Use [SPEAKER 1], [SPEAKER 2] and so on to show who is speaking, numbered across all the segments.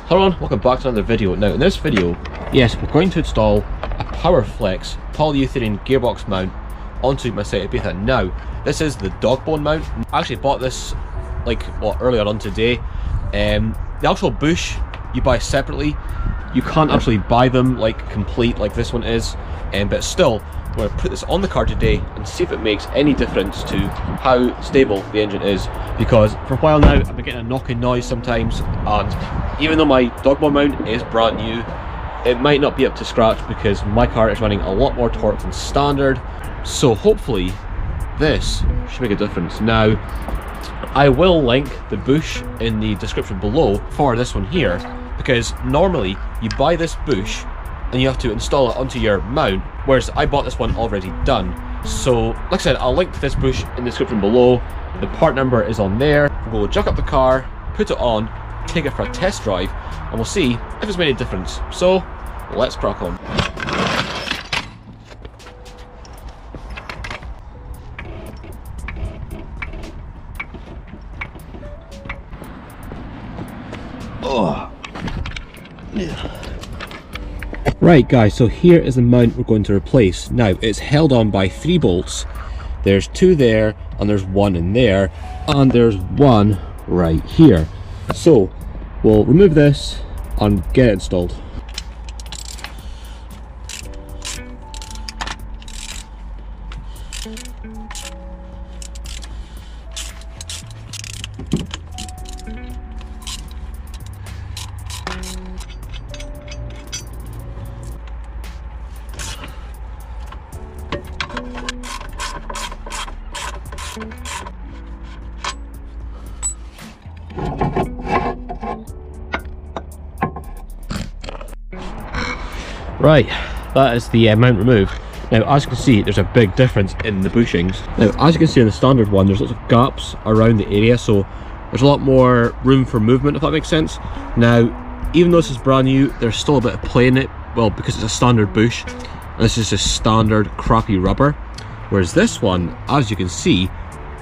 [SPEAKER 1] Hello and welcome back to another video. Now in this video, yes, we're going to install a Powerflex polyurethane gearbox mount onto my site Ibiza. Now, this is the dog bone mount. I actually bought this earlier on today. The actual bush you buy separately. You can't actually buy them complete like this one is, but still, I'm going to put this on the car today and see if it makes any difference to how stable the engine is, because for a while now I've been getting a knocking noise sometimes, and even though my dog bone mount is brand new, it might not be up to scratch because my car is running a lot more torque than standard. So hopefully this should make a difference. Now, I will link the bush in the description below for this one here, because normally you buy this bush and you have to install it onto your mount, whereas I bought this one already done. So like I said, I'll link to this bush in the description below. The part number is on there. We'll jack up the car, put it on, take it for a test drive, and we'll see if it's made a difference. So let's crack on. Oh. Right guys, so here is the mount we're going to replace. Now, it's held on by 3 bolts. There's 2 there, and there's 1 in there, and there's 1 right here. So we'll remove this and get it installed. Right, that is the mount removed. Now, as you can see, there's a big difference in the bushings. Now, as you can see in the standard one, there's lots of gaps around the area, so there's a lot more room for movement, if that makes sense. Now, even though this is brand new, there's still a bit of play in it, well, because it's a standard bush, and this is just standard crappy rubber. Whereas this one, as you can see,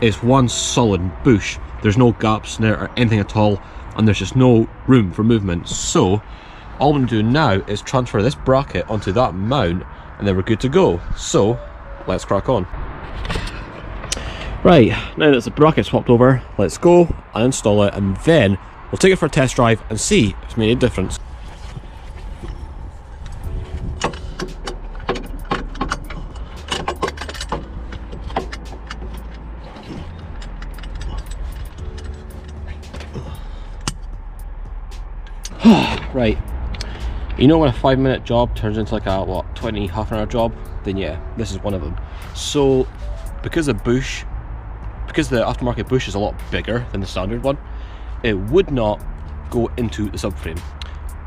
[SPEAKER 1] is one solid bush. There's no gaps in it or anything at all, and there's just no room for movement. So all I'm going to do now is transfer this bracket onto that mount, and then we're good to go. So let's crack on. Right, now that the bracket's swapped over, let's go and install it, and then we'll take it for a test drive and see if it's made a difference. Right, you know when a 5-minute job turns into like a half an hour job, then yeah, this is one of them. So because the aftermarket bush is a lot bigger than the standard one, it would not go into the subframe.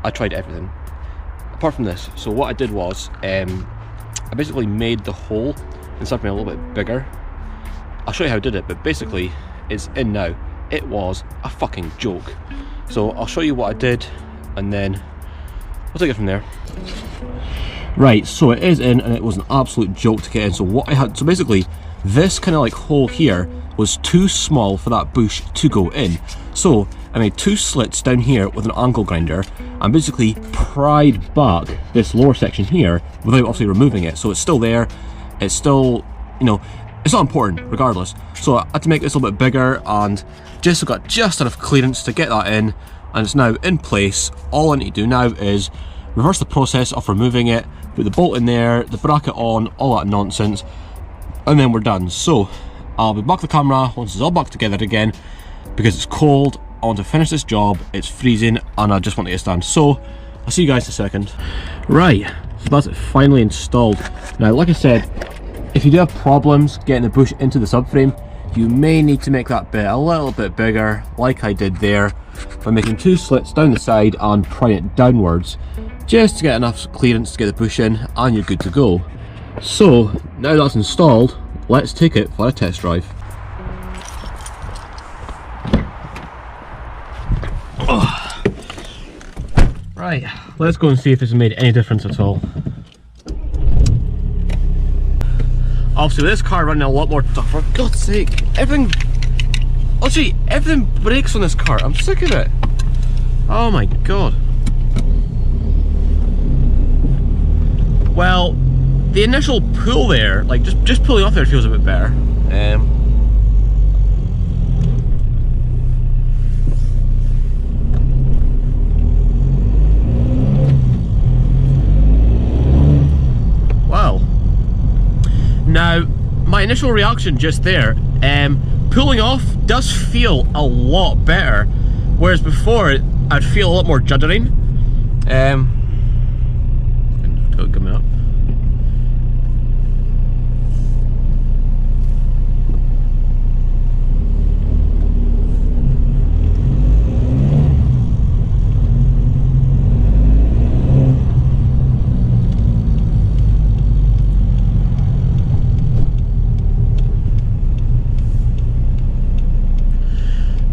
[SPEAKER 1] I tried everything apart from this. So what I did was I basically made the hole in subframe a little bit bigger. I'll show you how I did it, but basically it's in now. It was a fucking joke. So I'll show you what I did, and then we'll take it from there. Right, so it is in, and it was an absolute joke to get in. So what I had, so basically this kind of like hole here was too small for that bush to go in. So I made 2 slits down here with an angle grinder and basically pried back this lower section here without obviously removing it. So it's still there, it's still, you know, it's not important regardless. So I had to make this a little bit bigger, and just got just enough clearance to get that in, and it's now in place. All I need to do now is reverse the process of removing it, put the bolt in there, the bracket on, all that nonsense, and then we're done. So I'll be back to the camera once it's all back together again, because it's cold. I want to finish this job, it's freezing, and I just want to get stand. So I'll see you guys in a second. Right, so that's it finally installed. Now, like I said, if you do have problems getting the bush into the subframe, you may need to make that bit a little bit bigger, like I did there, by making 2 slits down the side and prying it downwards, just to get enough clearance to get the bush in, and you're good to go. So now that's installed, let's take it for a test drive. Oh. Right, let's go and see if this has made any difference at all. Obviously with this car running a lot more tough, for God's sake, everything breaks on this car. I'm sick of it. Oh my god. Well, the initial pull there, like just pulling off there feels a bit better. Wow. Now, my initial reaction just there, pulling off does feel a lot better, whereas before I'd feel a lot more juddering. Coming up.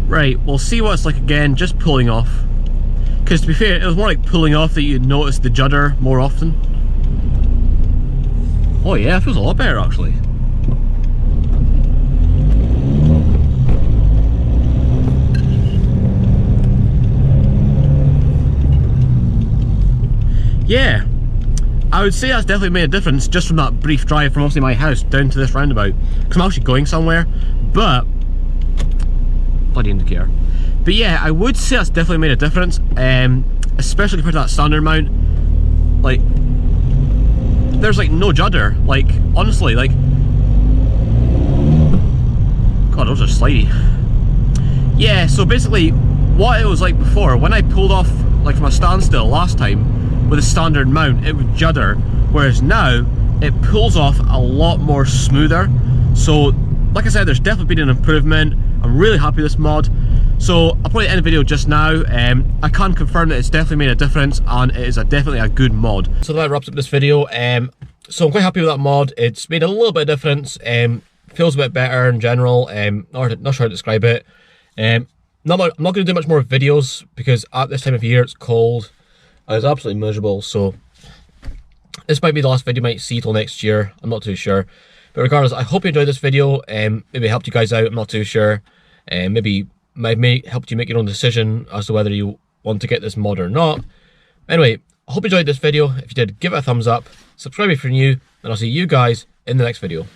[SPEAKER 1] Right, we'll see what it's like again, just pulling off. Because to be fair, it was more like pulling off that you'd notice the judder more often. Oh yeah, it feels a lot better actually. Yeah, I would say that's definitely made a difference just from that brief drive from obviously my house down to this roundabout. Because I'm actually going somewhere, but bloody indicator. But yeah, I would say that's definitely made a difference, especially compared to that standard mount. Like, there's like no judder, like honestly, like, god, those are slidey. Yeah, so basically what it was like before, when I pulled off like from a standstill last time with a standard mount, it would judder, whereas now it pulls off a lot more smoother. So like I said, there's definitely been an improvement. I'm really happy with this mod. So I'll probably end the video just now. I can confirm that it's definitely made a difference and it is definitely a good mod. So that wraps up this video. So I'm quite happy with that mod. It's made a little bit of difference. Feels a bit better in general. Not sure how to describe it. I'm not going to do much more videos because at this time of year it's cold and it's absolutely miserable. So this might be the last video you might see till next year. I'm not too sure. But regardless, I hope you enjoyed this video. Maybe it helped you guys out. I'm not too sure. Maybe might helped you make your own decision as to whether you want to get this mod or not. Anyway, I hope you enjoyed this video. If you did, give it a thumbs up, subscribe if you're new, and I'll see you guys in the next video.